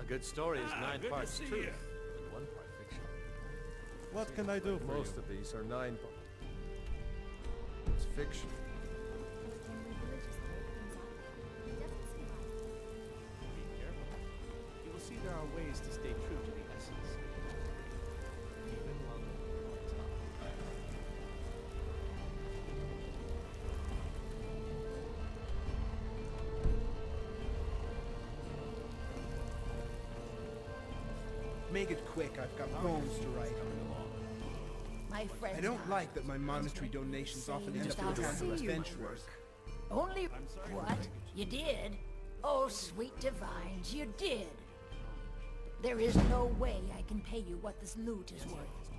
good story is 9 good to parts see truth you. and 1 part fiction. What can I do for Most you? of these are 9 parts. It's fiction. Be careful. You will see there are ways to stay true to the essence. Even while the world's up. Make it quick, I've got poems to write. My friend, I don't like that my monetary donations often end up in the hands of adventurers. Only what? You did? Oh, sweet divines, you did. There is no way I can pay you what this loot is worth.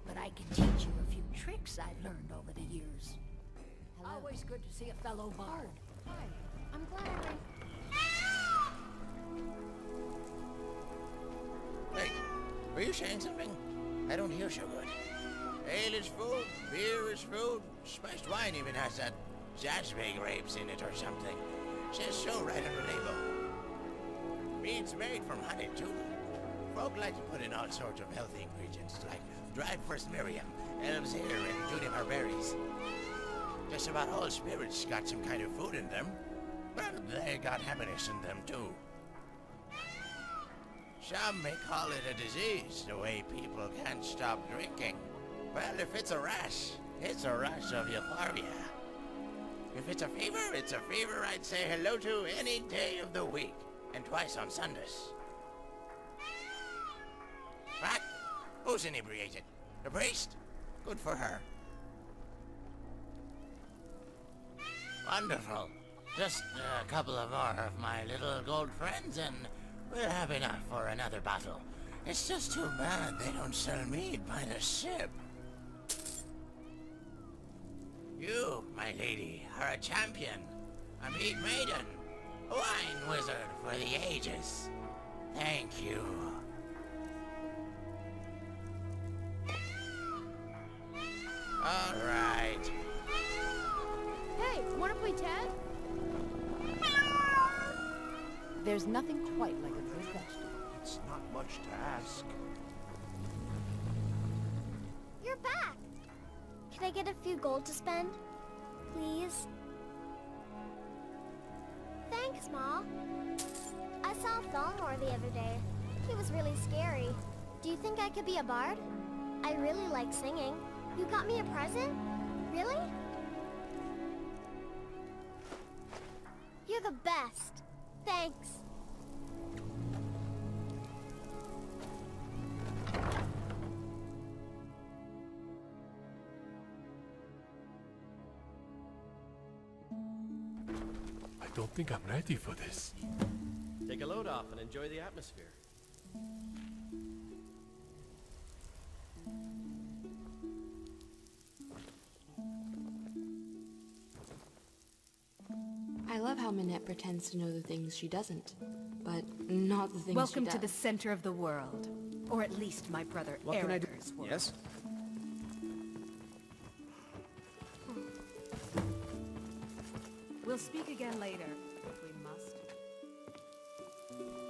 But I can teach you a few tricks I've learned over the years. Always good to see a fellow bard. Hi. I'm glad Wait, were you saying something? I don't hear so good. Ale is food, beer is food, spiced wine even has that Jazbig grapes in it or something. Says so right on the label. Mead's made from honey too. Folk like to put in all sorts of healthy ingredients like dried first Miriam, elves hair, and juniper berries. Just about all spirits got some kind of food in them, but they got happiness in them too. Some may call it a disease, the way people can't stop drinking. Well, if it's a rash of euphoria. If it's a fever I'd say hello to any day of the week, and twice on Sundays. What? Who's inebriated? The priest? Good for her. Wonderful. Just a couple of more of my little gold friends and we'll have enough for another bottle. It's just too bad they don't sell mead by the sip. You, my lady, are a champion, a mead maiden, a wine wizard for the ages. Thank you. All right. Hey, wanna play tag? There's nothing quite like a good vegetable. It's not much to ask. You're back! Can I get a few gold to spend? Please? Thanks, Ma. I saw Thalmor the other day. He was really scary. Do you think I could be a bard? I really like singing. You got me a present? Really? You're the best. Thanks. I don't think I'm ready for this. Take a load off and enjoy the atmosphere. I love how Minette pretends to know the things she doesn't, but not the things Welcome she to does. the center of the world. Or at least my brother What can I do? Eriker's world. Yes? We'll speak again later, if we must.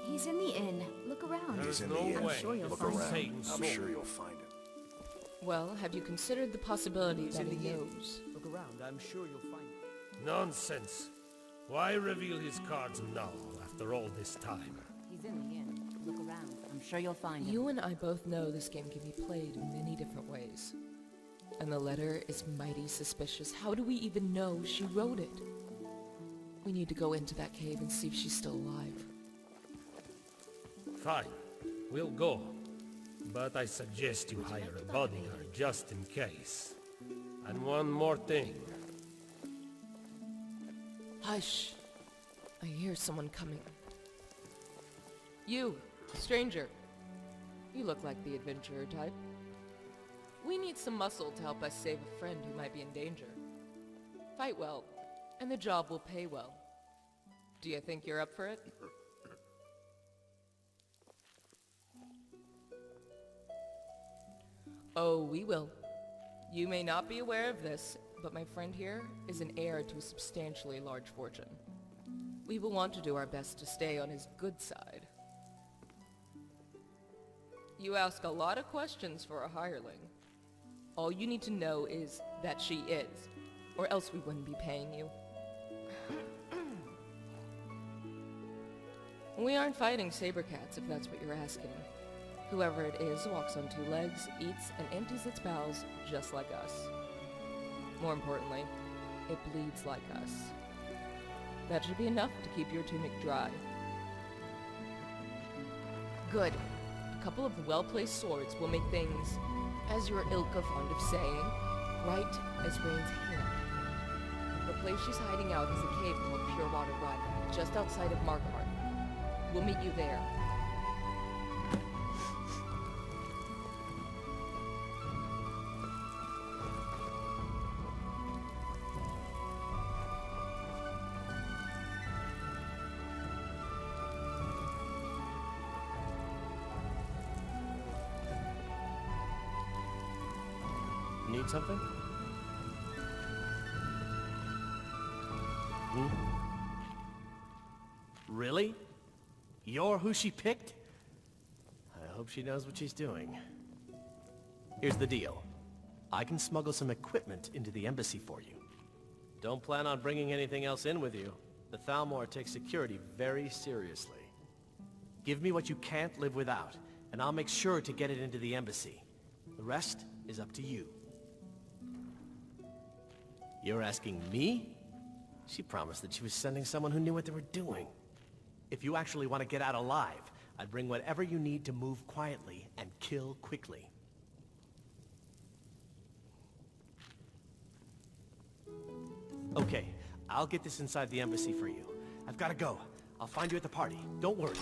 He's in the inn. Look around. There's I'm no way. sure you'll Look find around. him. I'm sure you'll find him. Well, have you considered the possibility that he knows? Look around, I'm sure you'll find it. Nonsense. Why reveal his cards now after all this time? He's in the inn. Look around. I'm sure you'll find him. You and I both know this game can be played in many different ways. And the letter is mighty suspicious. How do we even know she wrote it? We need to go into that cave and see if she's still alive. Fine. We'll go. But I suggest you hire a bodyguard just in case. And one more thing. Hush! I hear someone coming. You, stranger. You look like the adventurer type. We need some muscle to help us save a friend who might be in danger. Fight well, and the job will pay well. Do you think you're up for it? Oh, we will. You may not be aware of this, but my friend here is an heir to a substantially large fortune. We will want to do our best to stay on his good side. You ask a lot of questions for a hireling. All you need to know is that she is, or else we wouldn't be paying you. We aren't fighting saber cats, if that's what you're asking. Whoever it is walks on two legs, eats, and empties its bowels just like us. More importantly, it bleeds like us. That should be enough to keep your tunic dry. Good. A couple of well-placed swords will make things, as your ilk are fond of saying, right as rain's hand. The place she's hiding out is a cave called Purewater Run, just outside of Markarth. We'll meet you there. Need something? Really? You're who she picked? I hope she knows what she's doing. Here's the deal. I can smuggle some equipment into the embassy for you. Don't plan on bringing anything else in with you. The Thalmor takes security very seriously. Give me what you can't live without, and I'll make sure to get it into the embassy. The rest is up to you. You're asking me? She promised that she was sending someone who knew what they were doing. If you actually want to get out alive, I'd bring whatever you need to move quietly and kill quickly. Okay, I'll get this inside the embassy for you. I've got to go. I'll find you at the party. Don't worry.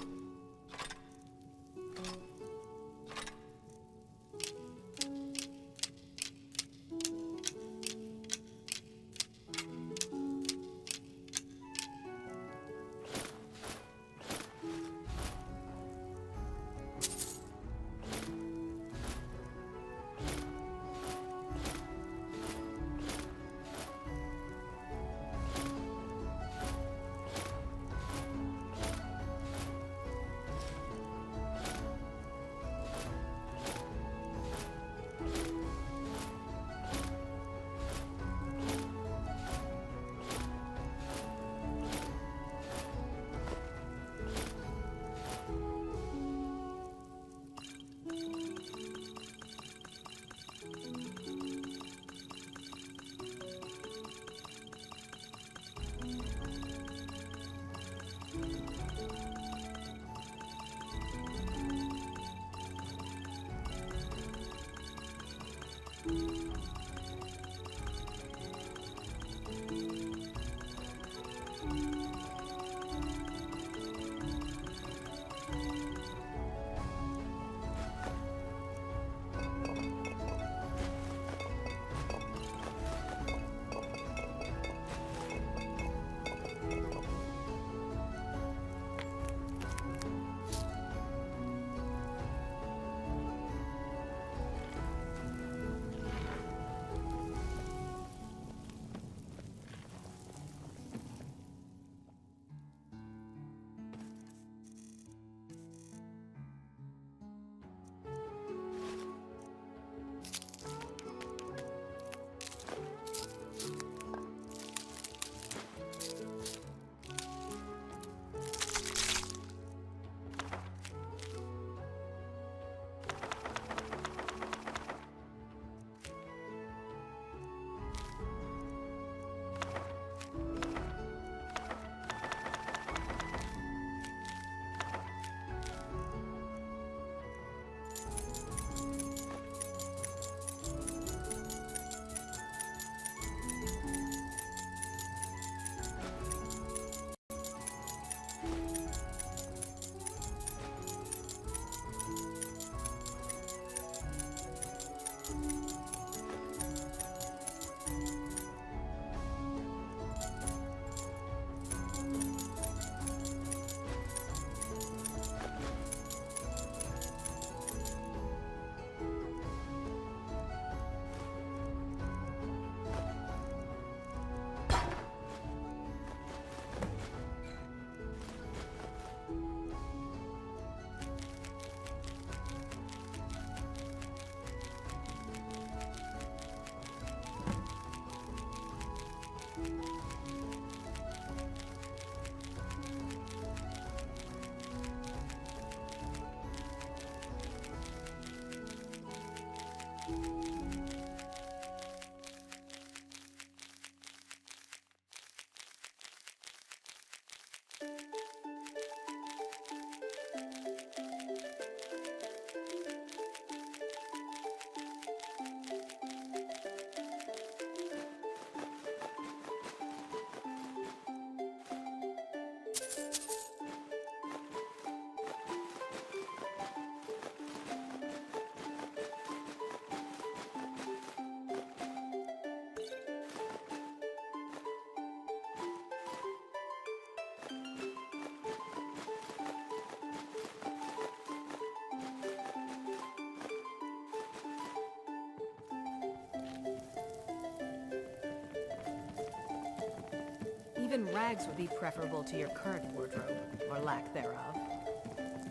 Even rags would be preferable to your current wardrobe, or lack thereof.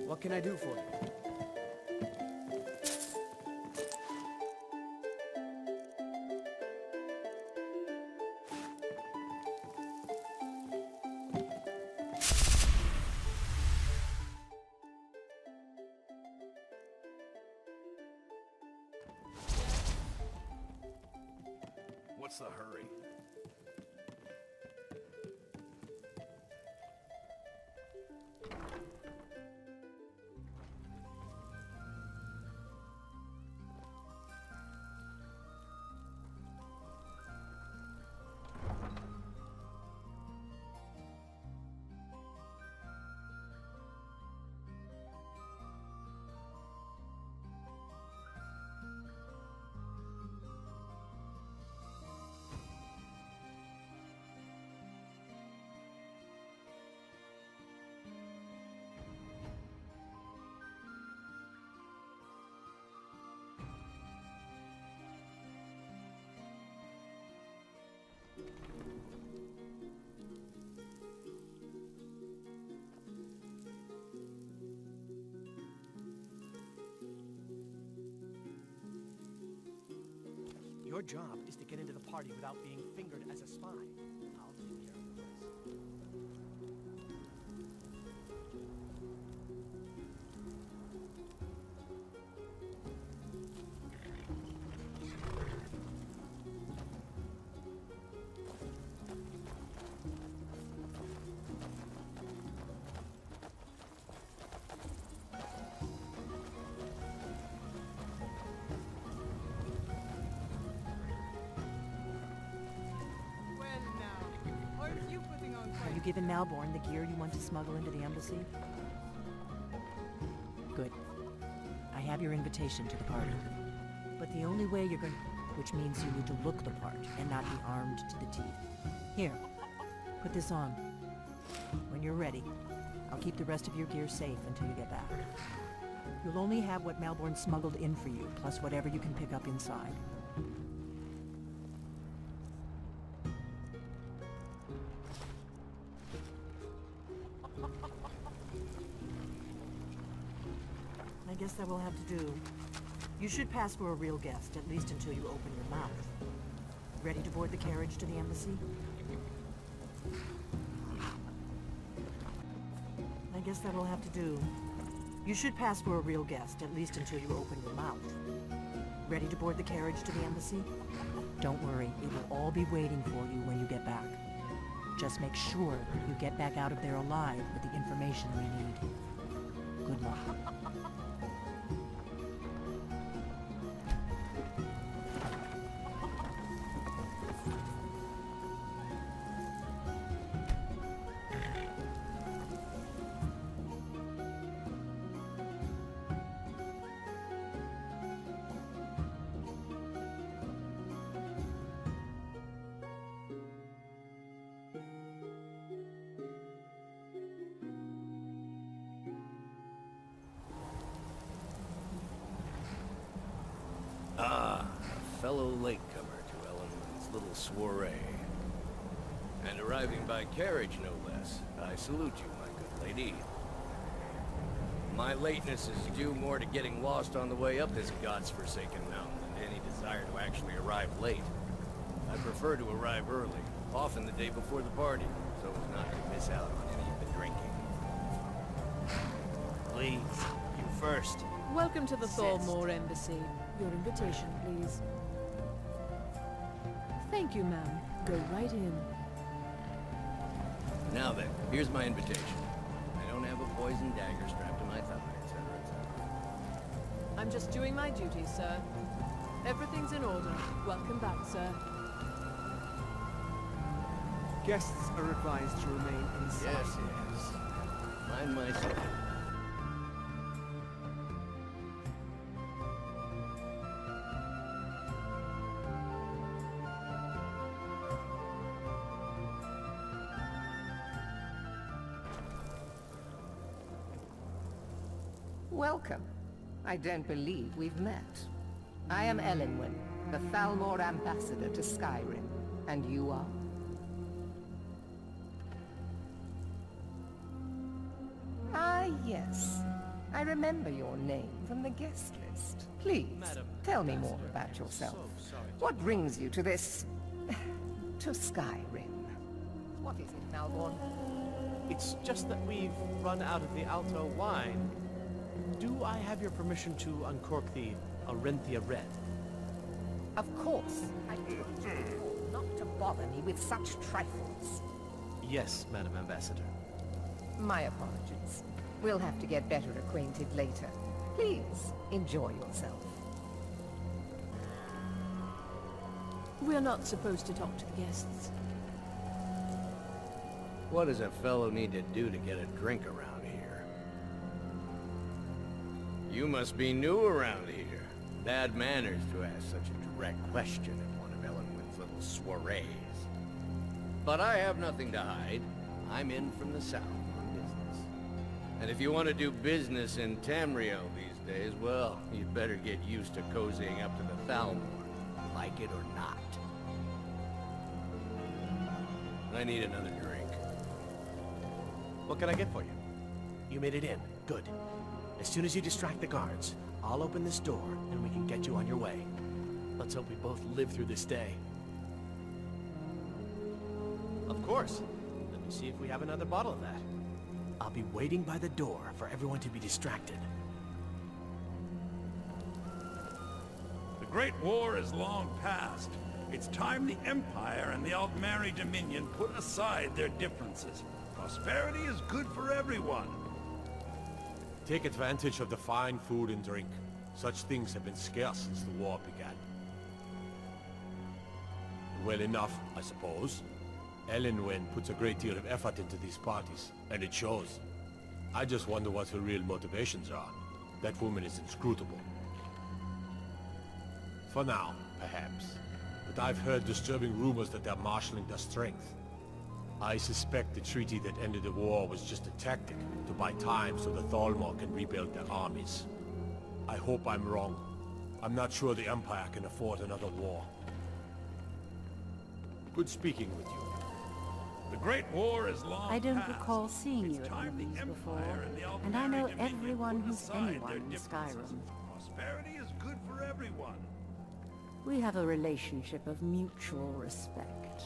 What can I do for you? What's the hurry? Your job is to get into the party without being fingered as a spy. I'll take care of the rest. Have you given Malborn the gear you want to smuggle into the embassy? Good. I have your invitation to the party. But the only way you're going which means you need to look the part and not be armed to the teeth. Here, put this on. When you're ready, I'll keep the rest of your gear safe until you get back. You'll only have what Malborn smuggled in for you, plus whatever you can pick up inside. I guess that will have to do. You should pass for a real guest, at least until you open your mouth. Ready to board the carriage to the embassy? I guess that will have to do. You should pass for a real guest, at least until you open your mouth. Ready to board the carriage to the embassy? Don't worry, it will all be waiting for you when you get back. Just make sure you get back out of there alive with the information we need. Good luck. Ah, a fellow latecomer to Ellen's little soiree. And arriving by carriage, no less. I salute you, my good lady. My lateness is due more to getting lost on the way up this god's-forsaken mountain than to any desire to actually arrive late. I prefer to arrive early, Often the day before the party, so as not to miss out on any of the drinking. Please, you first. Welcome to the Thalmor Embassy. Your invitation, please. Thank you, ma'am. Go right in. Now then, here's my invitation. I don't have a poison dagger strapped to my thigh, etc., etc. I'm just doing my duty, sir. Everything's in order. Welcome back, sir. Guests are advised to remain inside. Yes, yes. Mind myself. Welcome. I don't believe we've met. I am Elenwen, the Thalmor ambassador to Skyrim. And you are? Ah, yes. I remember your name from the guest list. Please, tell me more about yourself. What brings you to this... to Skyrim? What is it, Malborn? It's just that we've run out of the Alto wine. Do I have your permission to uncork the Arenthia Red? Of course. I not to bother me with such trifles. Yes, Madam Ambassador. My apologies. We'll have to get better acquainted later. Please, enjoy yourself. We're not supposed to talk to the guests. What does a fellow need to do to get a drink around here? You must be new around here. Bad manners to ask such a direct question at one of Elenwen's little soirees. But I have nothing to hide. I'm in from the south on business. And if you want to do business in Tamriel these days, well, you'd better get used to cozying up to the Thalmor, like it or not. I need another drink. What can I get for you? You made it in. Good. As soon as you distract the guards, I'll open this door and we can get you on your way. Let's hope we both live through this day. Of course. Let me see if we have another bottle of that. I'll be waiting by the door for everyone to be distracted. The Great War is long past. It's time the Empire and the Altmer Dominion put aside their differences. Prosperity is good for everyone. Take advantage of the fine food and drink. Such things have been scarce since the war began. Well enough, I suppose. Elenwen puts a great deal of effort into these parties, and it shows. I just wonder what her real motivations are. That woman is inscrutable. For now, perhaps. But I've heard disturbing rumors that they're marshalling their strength. I suspect the treaty that ended the war was just a tactic to buy time so the Thalmor can rebuild their armies. I hope I'm wrong. I'm not sure the Empire can afford another war. Good speaking with you. The Great War is long I don't past. recall seeing you It's at time one of the these before, Empire and the and I know Altmer Dominion everyone put who's aside anyone their in differences. Skyrim. Prosperity is good for everyone. We have a relationship of mutual respect.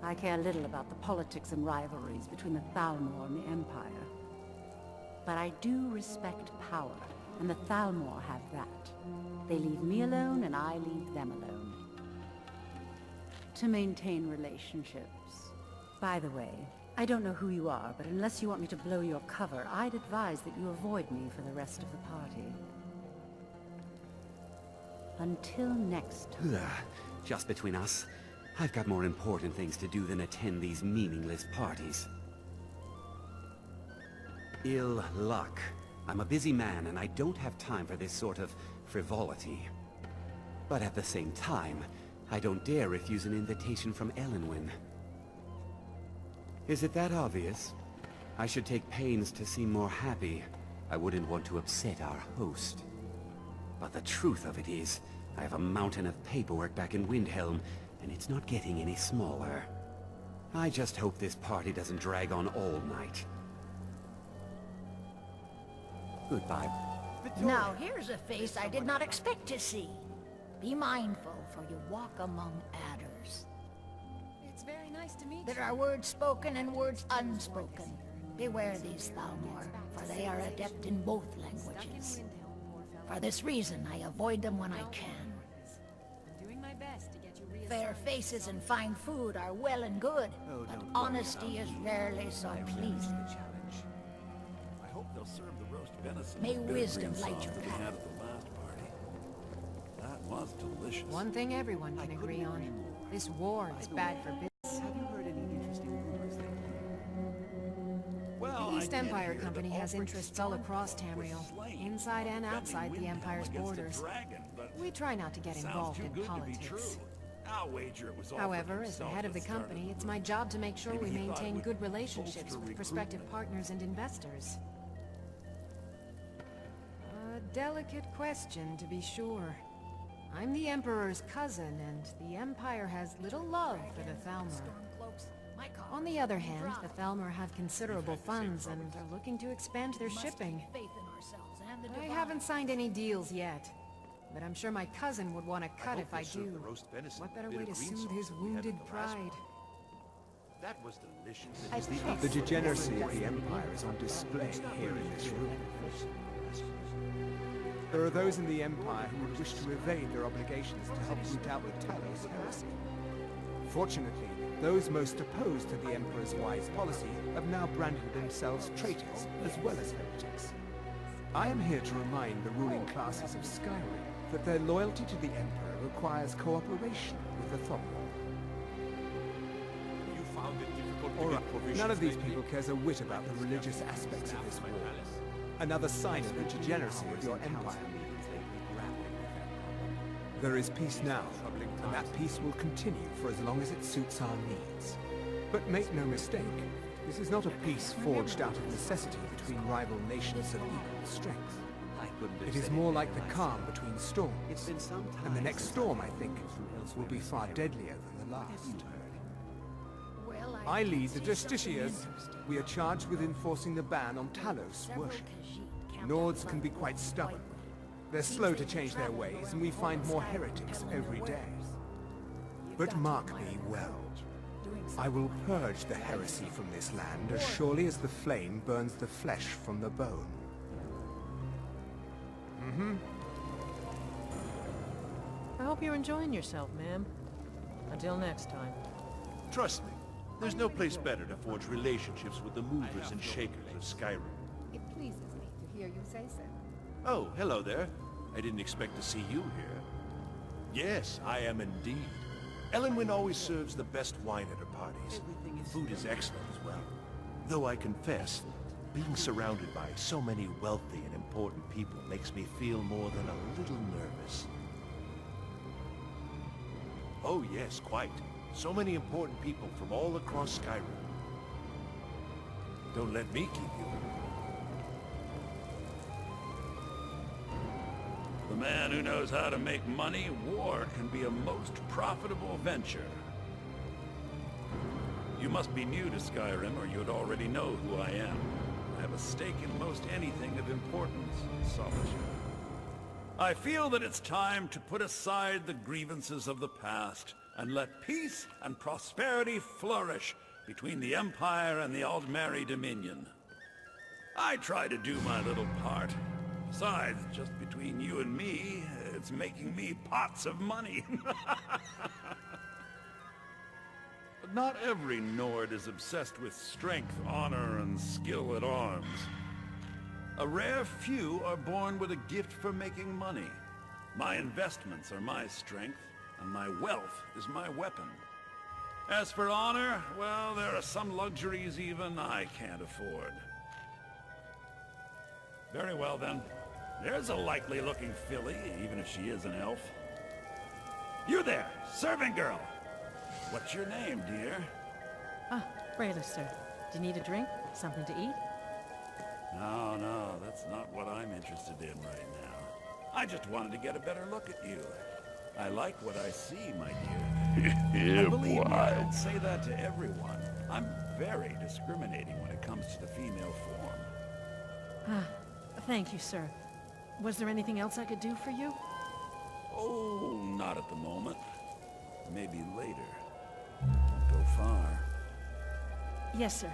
I care little about the politics and rivalries between the Thalmor and the Empire. But I do respect power, and the Thalmor have that. They leave me alone, and I leave them alone. To maintain relationships. By the way, I don't know who you are, but unless you want me to blow your cover, I'd advise that you avoid me for the rest of the party. Until next time. Just between us, I've got more important things to do than attend these meaningless parties. Ill luck. I'm a busy man, and I don't have time for this sort of frivolity. But at the same time, I don't dare refuse an invitation from Elenwen. Is it that obvious? I should take pains to seem more happy. I wouldn't want to upset our host. But the truth of it is, I have a mountain of paperwork back in Windhelm, and it's not getting any smaller. I just hope this party doesn't drag on all night. Goodbye. Now here's a face I did not expect to see. Be mindful, for you walk among adders. It's very nice to meet There are words spoken and words unspoken. Beware these Thalmor, for they are adept in both languages. For this reason, I avoid them when I can. I'm doing my best to get you Fair faces and fine food are well and good, but honesty is rarely so pleasing. I hope they'll serve the roast venison. May with wisdom green light sauce your that we path. had at the last party. That was delicious. One thing everyone can agree on. This war is bad for business. Have you heard any interesting rumors lately? Well, The East I did Empire hear Company that has Ulfric interests all across Stormcloak was Tamriel, slain, inside and defending outside the Windhelm Empire's against a borders. dragon, but We try not to get sounds involved too in good to be true. politics. I'll wager it was Ulfric However, as the himself head of the that started company, the it's my rumor. job to make sure Maybe we he thought it maintain would good bolster relationships with prospective recruitment. partners and investors. A delicate question, to be sure. I'm the Emperor's cousin, and the Empire has little love for the Thalmor. On the other hand, the Thalmor have considerable funds and are looking to expand their shipping. I haven't signed any deals yet, but I'm sure my cousin would want to cut if I do. What better way to soothe his wounded pride? That was delicious. The degeneracy of the Empire is on display here in this room. There are those in the Empire who would wish to evade their obligations to help root out the Talos heresy. Fortunately, those most opposed to the Emperor's wise policy have now branded themselves traitors as well as heretics. I am here to remind the ruling classes of Skyrim that their loyalty to the Emperor requires cooperation with the Thalmor. You found it difficult to All get right, provisions none of these lately? people cares a whit about the religious aspects of this war. Another sign of the degeneracy of your empire. There is peace now, and that peace will continue for as long as it suits our needs. But make no mistake, this is not a peace forged out of necessity between rival nations of equal strength. It is more like the calm between storms, and the next storm, I think, will be far deadlier than the last. I lead the Justiciars. We are charged with enforcing the ban on Talos worship. Nords can be quite stubborn. They're slow to change their ways, and we find more heretics every day. But mark me well. I will purge the heresy from this land as surely as the flame burns the flesh from the bone. I hope you're enjoying yourself, ma'am. Until next time. Trust me, there's no place better to forge relationships with the movers and shakers of Skyrim. It pleases me to hear you say so. Oh, hello there. I didn't expect to see you here. Yes, I am indeed. Elenwyn always serves the best wine at her parties. Food is excellent as well. Though I confess, being surrounded by so many wealthy and important people makes me feel more than a little nervous. Oh yes, quite. So many important people from all across Skyrim. Don't let me keep you. The man who knows how to make money, war can be a most profitable venture. You must be new to Skyrim, or you'd already know who I am. I have a stake in most anything of importance in Solitude. I feel that it's time to put aside the grievances of the past and let peace and prosperity flourish between the Empire and the Altmer Dominion. I try to do my little part. Besides, just between you and me, it's making me pots of money. But not every Nord is obsessed with strength, honor, and skill at arms. A rare few are born with a gift for making money. My investments are my strength, and my wealth is my weapon. As for honor, well, there are some luxuries even I can't afford. Very well, then. There's a likely-looking filly, even if she is an elf. You there, serving girl! What's your name, dear? Ah, Rayla, sir. Do you need a drink? Something to eat? No, that's not what I'm interested in right now. I just wanted to get a better look at you. I like what I see, my dear. I believe me, I don't say that to everyone. I'm very discriminating when it comes to the female form. Ah, thank you, sir. Was there anything else I could do for you? Oh, not at the moment. Maybe later. Go far. Yes, sir.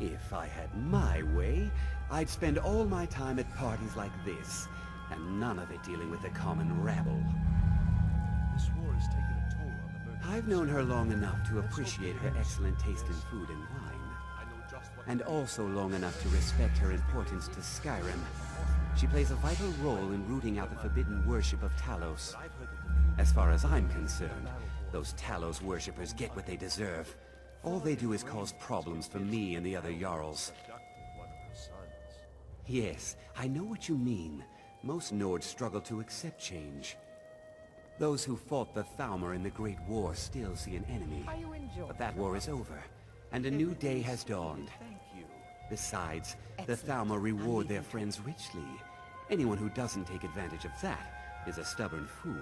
If I had my way, I'd spend all my time at parties like this, and none of it dealing with the common rabble. This war has taken a toll on the merchants. I've known her long enough to appreciate her excellent taste in food and wine, and also long enough to respect her importance to Skyrim. She plays a vital role in rooting out the forbidden worship of Talos. As far as I'm concerned, those Talos worshippers get what they deserve. All they do is cause problems for me and the other Jarls. Yes, I know what you mean. Most Nords struggle to accept change. Those who fought the Thalmor in the Great War still see an enemy. But that war is over, and a new day has dawned. Besides, the Thalmor reward their friends richly. Anyone who doesn't take advantage of that is a stubborn fool.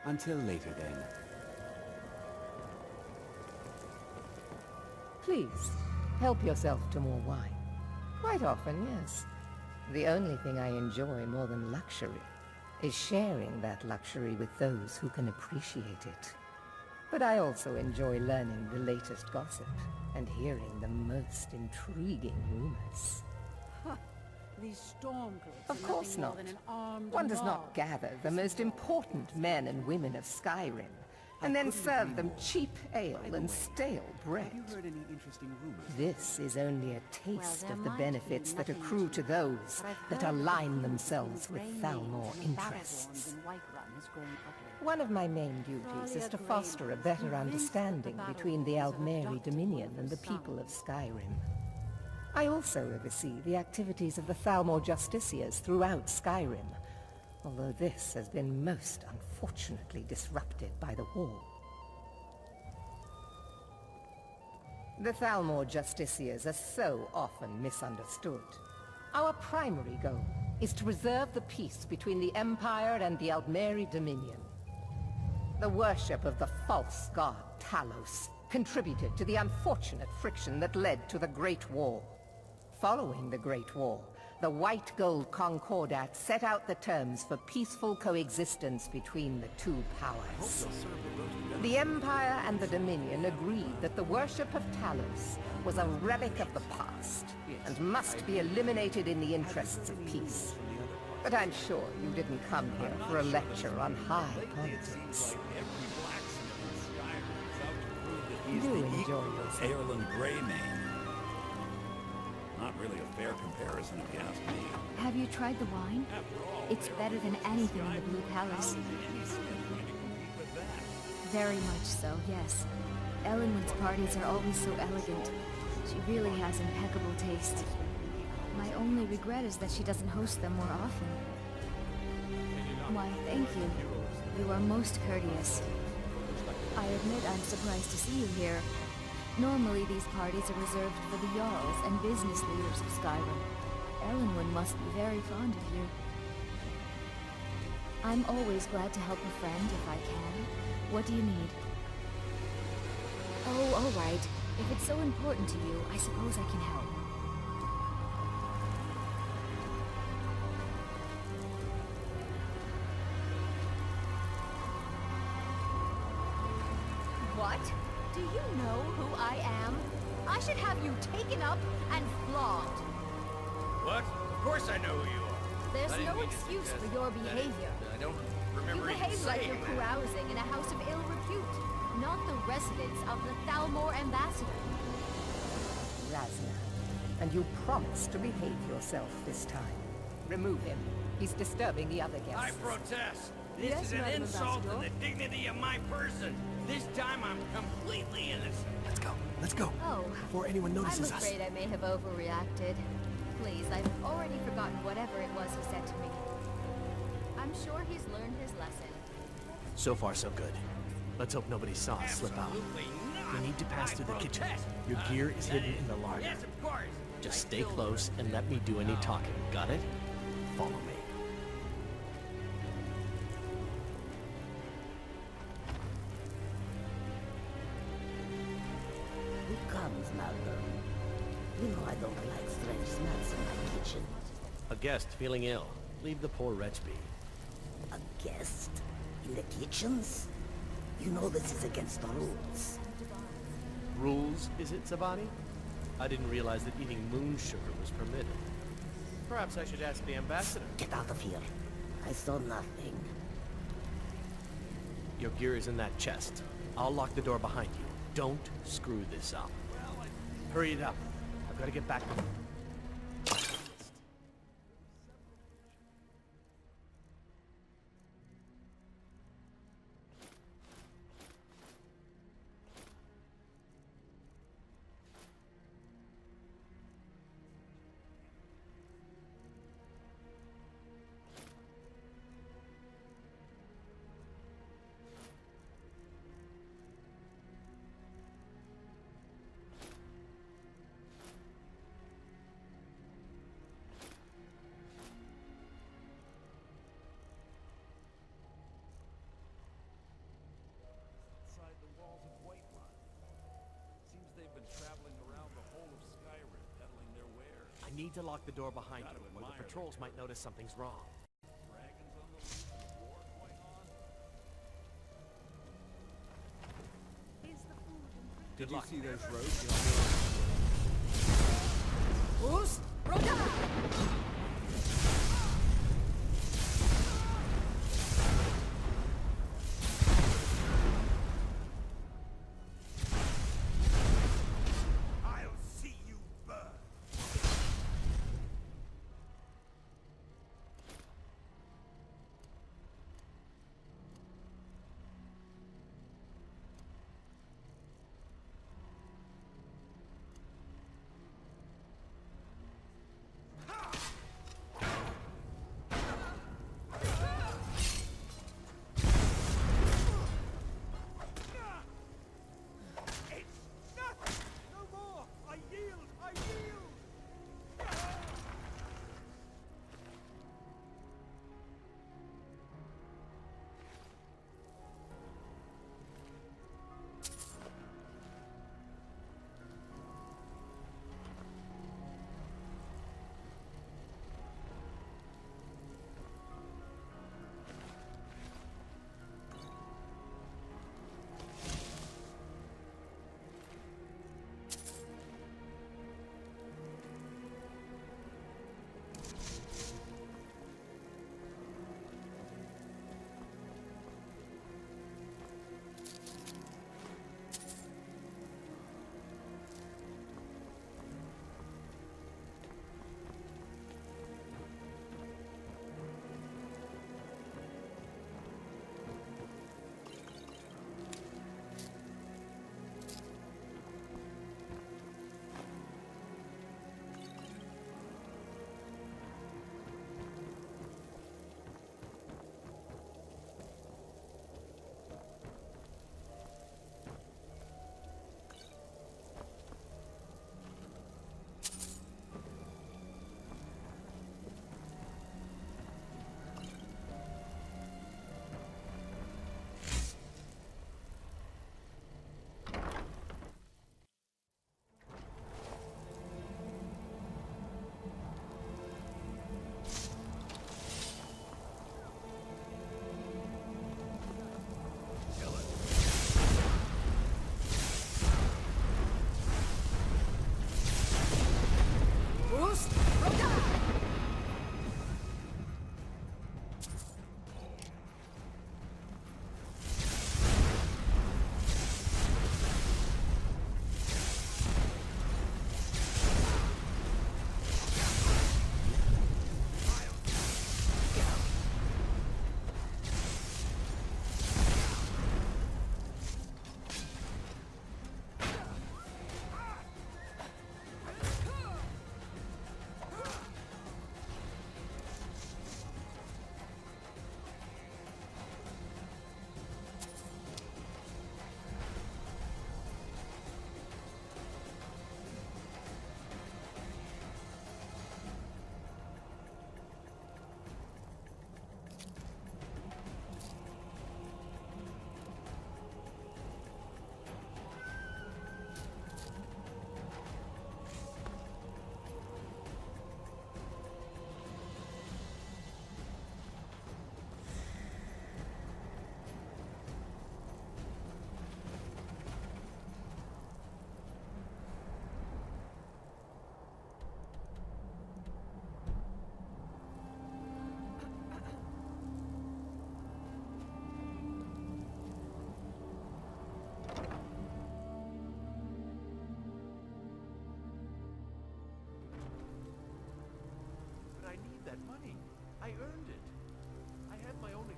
Until later, then. Please, help yourself to more wine. Quite often, yes. The only thing I enjoy more than luxury is sharing that luxury with those who can appreciate it. But I also enjoy learning the latest gossip and hearing the most intriguing rumors. These stormcloaks Of course not. One does not gather the most important men and women of Skyrim and then serve them cheap ale and stale bread. This is only a taste of the benefits that accrue to those that align themselves with Thalmor interests. One of my main duties is to foster a better understanding between the Aldmeri Dominion and the people of Skyrim. I also oversee the activities of the Thalmor Justiciars throughout Skyrim, although this has been most unfortunately disrupted by the war. The Thalmor Justiciars are so often misunderstood. Our primary goal is to preserve the peace between the Empire and the Aldmeri Dominion. The worship of the false god Talos contributed to the unfortunate friction that led to the Great War. Following the Great War, the White Gold Concordat set out the terms for peaceful coexistence between the two powers. The Empire and the Dominion agreed that the worship of Talos was a relic of the past and must be eliminated in the interests of peace. But I'm sure you didn't come here for a lecture on high politics. Do enjoy yourself. Ireland Greymane. Not really a fair comparison if you ask me. Have you tried the wine? It's better than anything in the Blue Palace. Very much so, yes. Elenwen's parties are always so elegant. She really has impeccable taste. My only regret is that she doesn't host them more often. Why, thank you. You are most courteous. I admit I'm surprised to see you here. Normally these parties are reserved for the Jarls and business leaders of Skyrim. Elenwen must be very fond of you. I'm always glad to help a friend if I can. What do you need? Oh, all right. If it's so important to you, I suppose I can help. What? Do you know who I am? I should have you taken up and flogged. What? Of course I know who you are. There's I didn't no mean to excuse suggest for your that behavior. I don't You remember even behave like saying you're that. carousing in a house of ill repute, not the residence of the Thalmor ambassador. Razna, and you promise to behave yourself this time. Remove him. He's disturbing the other guests. I protest. This Yes, is an Madam insult to Ambassador. the dignity of my person. This time I'm completely innocent. Let's go. Let's go. Oh, Before anyone notices I'm us. afraid I may have overreacted. Please, I've already forgotten whatever it was he said to me. I'm sure he's learned his lesson. So far, so good. Let's hope nobody saw us slip out. We need to pass through the kitchen. Your gear is hidden in the larder. Yes, of course. Just stay close and let me do any talking. Got it? Follow me. Who comes, Malcolm? You know I don't like strange smells in my kitchen. A guest feeling ill. Leave the poor wretch be. A guest? in the kitchens? You know this is against the rules. Rules, is it, Zabani? I didn't realize that eating moon sugar was permitted. Perhaps I should ask the ambassador. Get out of here. I saw nothing. Your gear is in that chest. I'll lock the door behind you. Don't screw this up. Hurry it up. I've got to get back to Inside the walls of Whiterun. Seems they've been traveling around the whole of Skyrim, peddling their wares. I need to lock the door behind Gotta you, or the admire patrols might notice something's wrong. Dragons on the loose and war going on. Did you see those roads? Who's? Roda! I'll see you burn.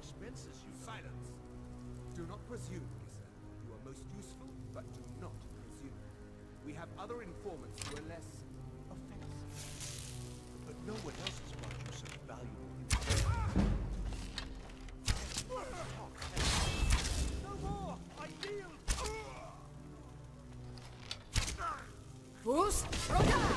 expenses you... Silence! Do not presume, Lisa. You are most useful, but do not presume. We have other informants who are less offensive. But no one else has brought you such valuable information. No more! I yield! Fus Roda!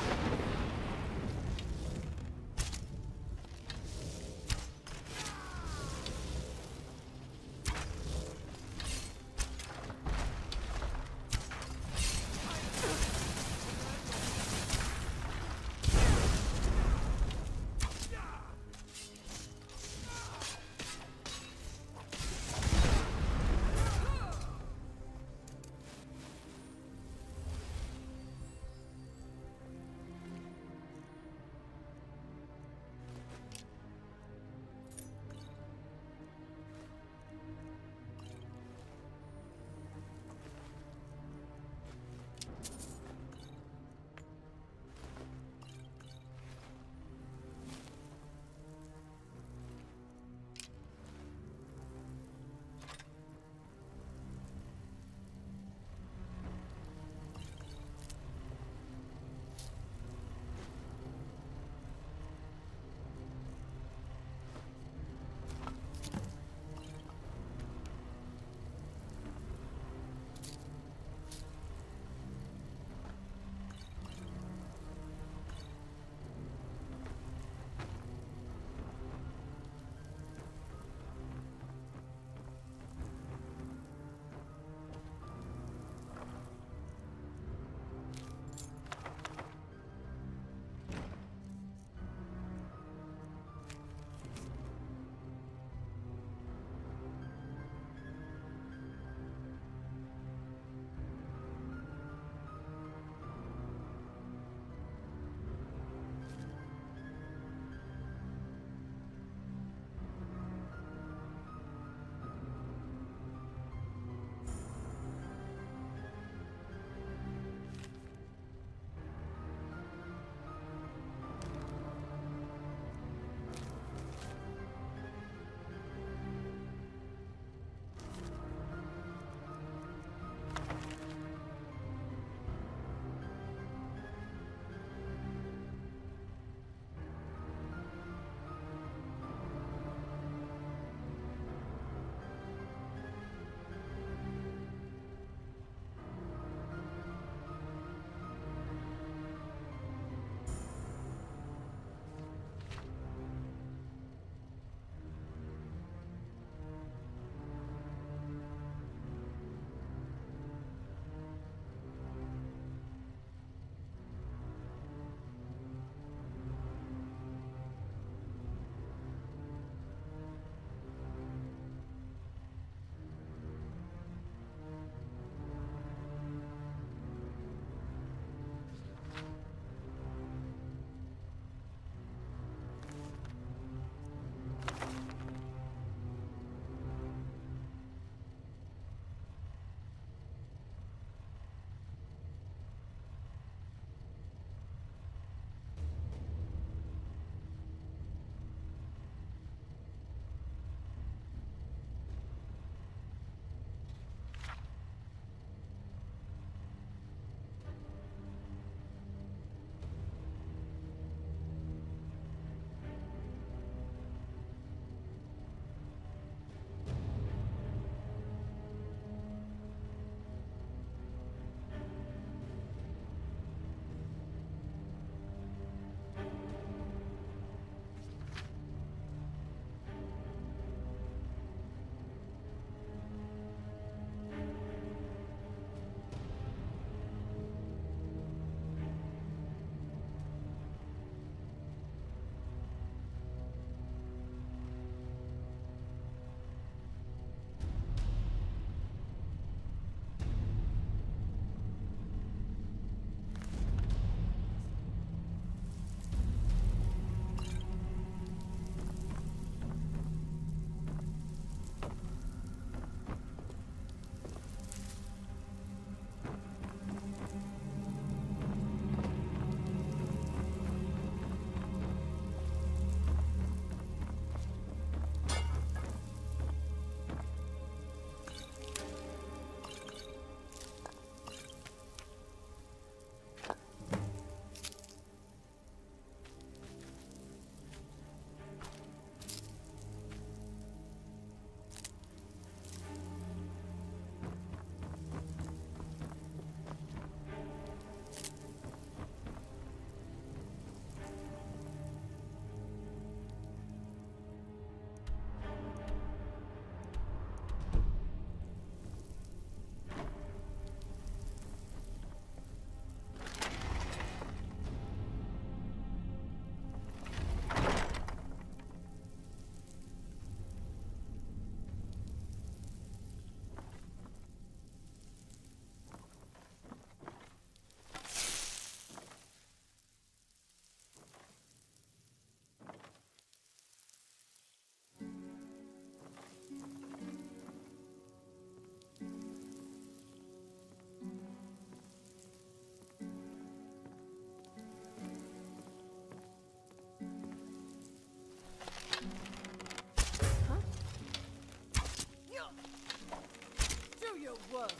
worse.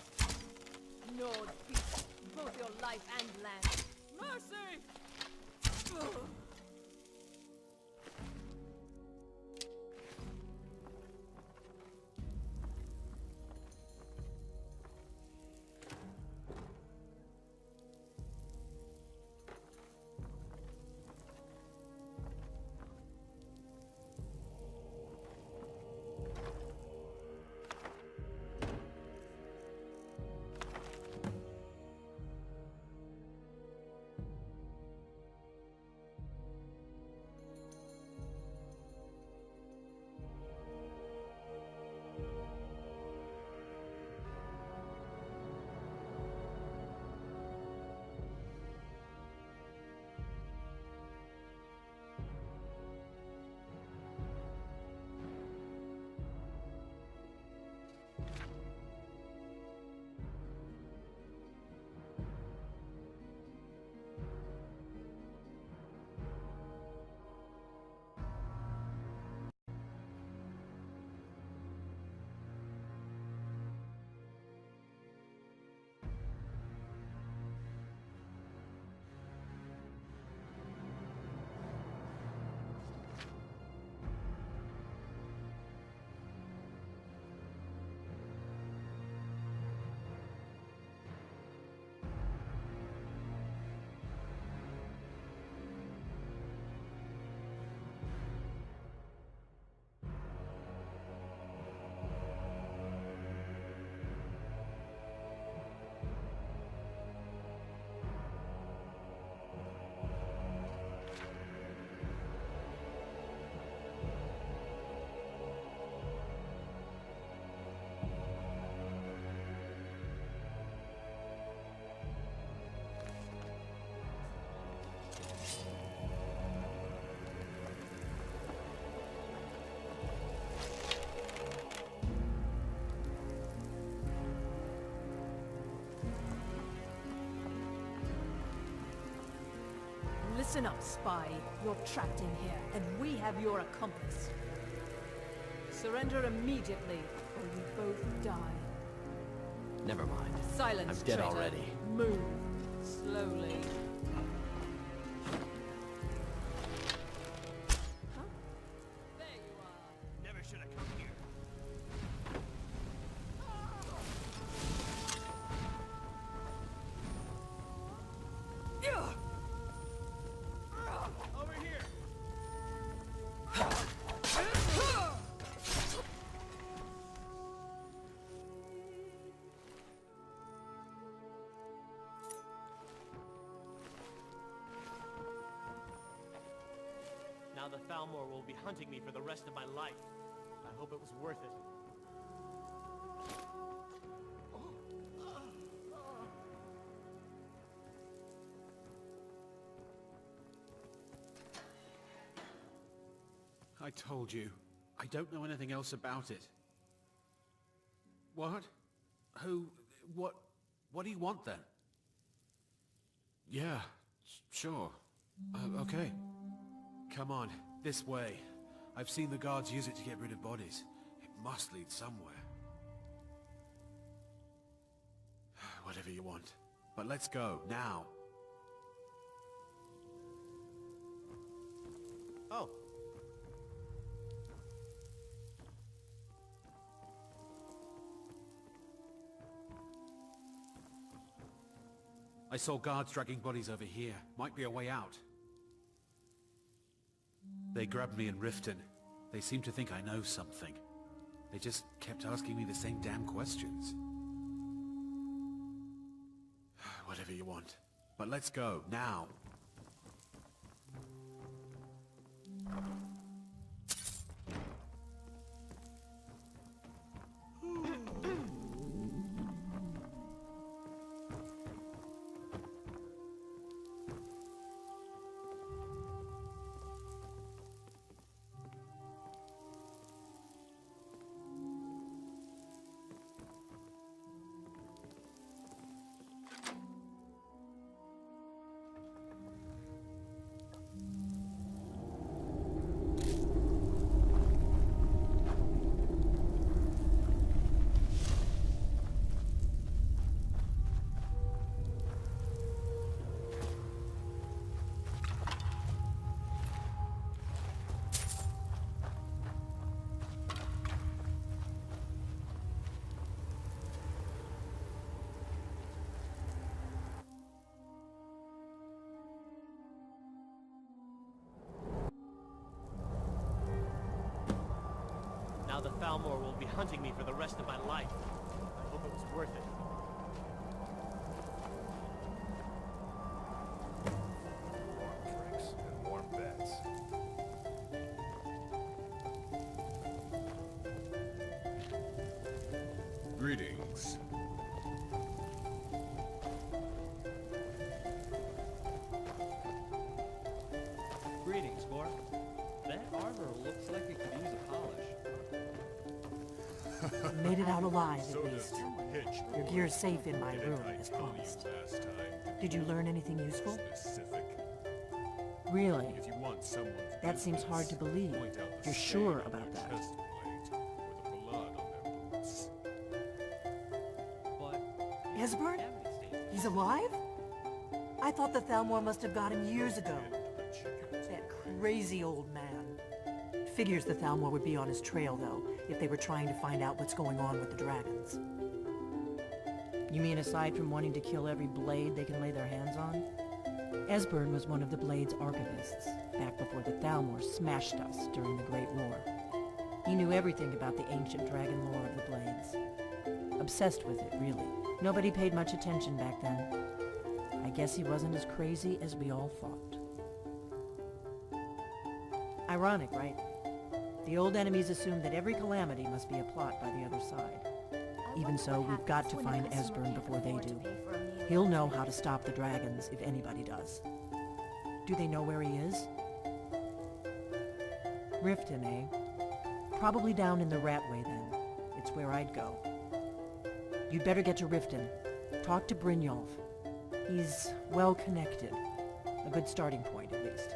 Nord peace, both your life and land. Mercy! Ugh. Listen up, spy. You're trapped in here, and we have your accomplice. Surrender immediately, or you both die. Never mind. Silence, I'm dead traitor. already. Move. Slowly. Never should have come here. Over here. Now the Thalmor will be hunting me for the rest of my life. I hope it was worth it. I told you. I don't know anything else about it. What? Who? What do you want then? Yeah, sure. Okay. Come on, this way. I've seen the guards use it to get rid of bodies. It must lead somewhere. Whatever you want. But let's go, now. Oh. I saw guards dragging bodies over here. Might be a way out. They grabbed me in Riften. They seem to think I know something. They just kept asking me the same damn questions. Whatever you want. But let's go, now. Now the Thalmor will be hunting me for the rest of my life. I hope it was worth it. Warm drinks and warm beds. Greetings. Greetings, Sport. That armor looks like it could use a polish. You made it out alive, So at does least. your pitch, Your boy. gear's safe in my Didn't room, I as tell you promised. last time to Did you be learn anything useful? specific? Really? If you want someone's That seems hard to believe. point out the You're sure stain on about their that? chest plate or the blood on their boots. But Esbern? He's alive? I thought the Thalmor must have got him years ago. That crazy old man. Figures the Thalmor would be on his trail, though, if they were trying to find out what's going on with the dragons. You mean aside from wanting to kill every blade they can lay their hands on? Esbern was one of the Blade's archivists, back before the Thalmor smashed us during the Great War. He knew everything about the ancient dragon lore of the Blades. Obsessed with it, really. Nobody paid much attention back then. I guess he wasn't as crazy as we all thought. Ironic, right? The old enemies assumed that every calamity must be a plot by the other side. Even so, we've got to find Esbern before they do. He'll know how to stop the dragons, if anybody does. Do they know where he is? Riften, eh? Probably down in the Ratway, then. It's where I'd go. You'd better get to Riften. Talk to Brynjolf. He's well-connected. A good starting point, at least.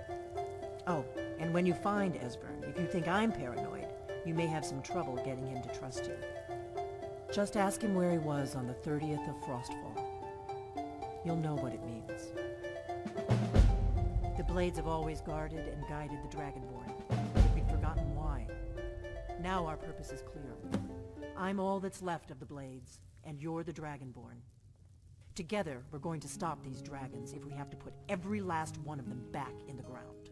Oh, and when you find Esbern, if you think I'm paranoid, you may have some trouble getting him to trust you. Just ask him where he was on the 30th of Frostfall. You'll know what it means. The Blades have always guarded and guided the Dragonborn, but we've forgotten why. Now our purpose is clear. I'm all that's left of the Blades, and you're the Dragonborn. Together, we're going to stop these dragons if we have to put every last one of them back in the ground.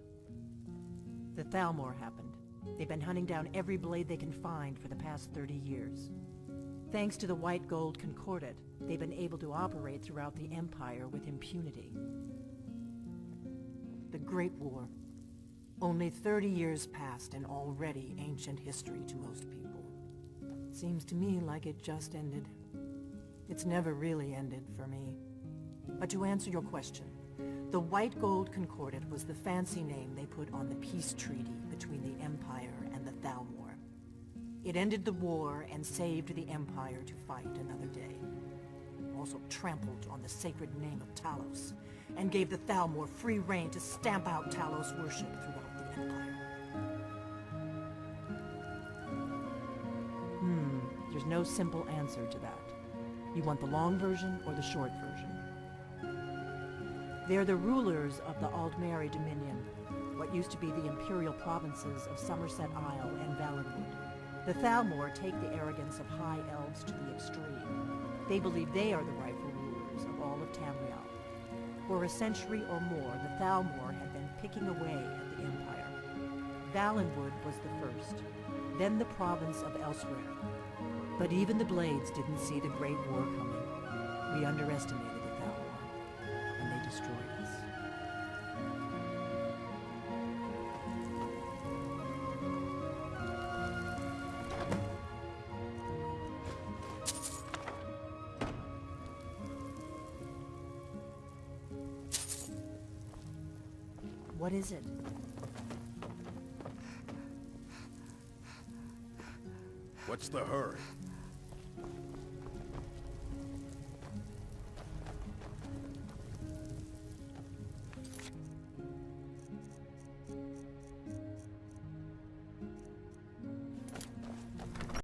The Thalmor happened. They've been hunting down every blade they can find for the past 30 years. Thanks to the White Gold Concordat, they've been able to operate throughout the Empire with impunity. The Great War. Only 30 years passed and already ancient history to most people. Seems to me like it just ended. It's never really ended for me. But to answer your question, the White Gold Concordat was the fancy name they put on the peace treaty between the Empire and the Thalmor. It ended the war and saved the Empire to fight another day. Also trampled on the sacred name of Talos, and gave the Thalmor free rein to stamp out Talos worship throughout the Empire. There's no simple answer to that. You want the long version or the short version? They're the rulers of the Altmer Dominion, what used to be the imperial provinces of Somerset Isle and Valenwood. The Thalmor take the arrogance of high elves to the extreme. They believe they are the rightful rulers of all of Tamriel. For a century or more, the Thalmor had been picking away at the Empire. Valenwood was the first, then the province of Elsewhere. But even the Blades didn't see the Great War coming. We underestimated the Thalmor, and they destroyed us. What is it? What's the hurry?